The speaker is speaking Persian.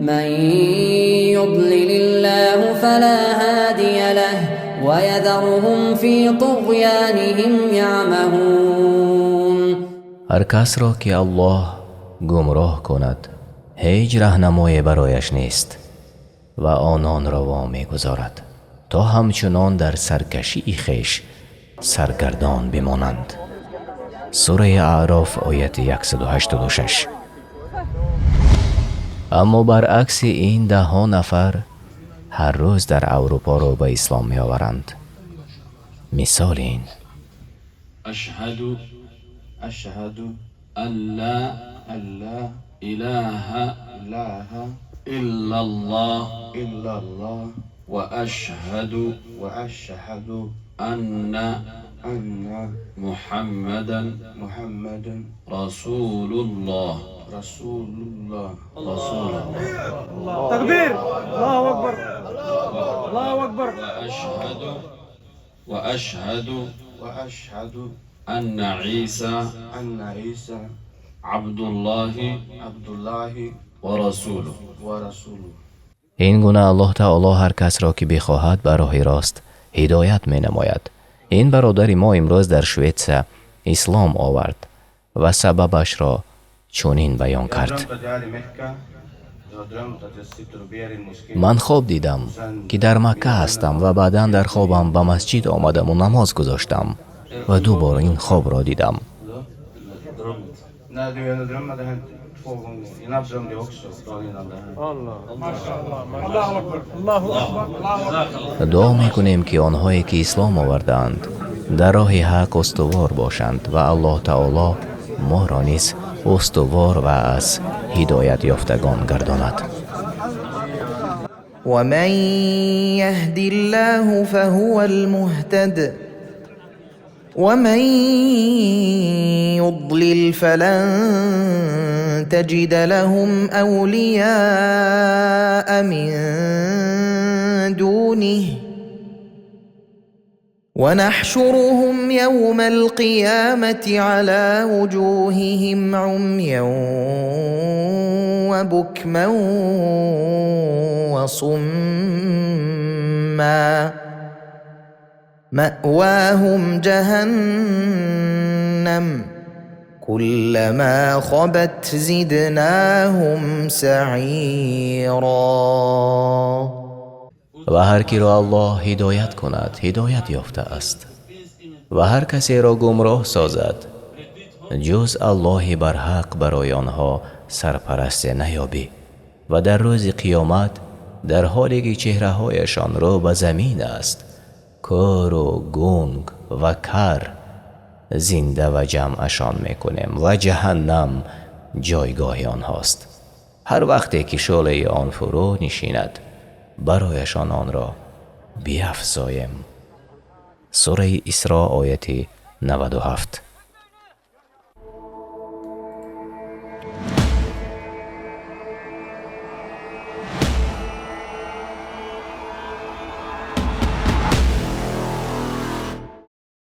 من يضلل الله فلا هادي له ويذرهم في طغيانهم يعمهون. هر کس را که الله گمراه کند هیچ راهنمایی برایش نیست و آنان را وا می‌گذارد تا همچنان در سرکشی خویش سرگردان بمانند. سوره اعراف آیت 186. اما برعکس این ده ها نفر هر روز در اروپا را به اسلام می آورند. مثال این: اشهد ان لا اله الا الله و اشهد ان محمدا رسول الله. تكبير، الله أكبر، الله أكبر. وأشهد أن عيسى عبد الله ورسوله. این گونه الله تعالی هر کس را که بخواهد به راه راست هدایت می نماید. این برادر ما امروز در شویتس اسلام آورد و سببش را چنین بیان کرد: من خواب دیدم که در مکه هستم و بعدا در خوابم به مسجد آمدم و نماز گذاشتم و دوباره این خواب را دیدم. دعا میکنیم که آنهایی که اسلام آوردند در راه حق استوار باشند و الله تعالی ما را نیز استوار و از هدایت یافتگان گرداند. ومن يهد الله فهو المهتد ومن يضلل فلن تجد لهم أولياء من دونه ونحشرهم يوم القيامة على وجوههم عميا وبكما وصما مأواهم جهنم كلما خبت زدناهم سعيرا. و هر کی را الله هدایت کند هدایت یافته است و هر کسی را گمراه سازد جز الله برحق برای آنها سرپرست نیابی. و در روز قیامت در حالی که چهره هایشان رو به زمین است کور و گنگ و کر زنده و جمعشان میکنیم و جهنم جایگاه آنهاست. هر وقتی که شعله آن فرو نشیند برایشان آن را بیفزایم. سوره اسراء آیت 97.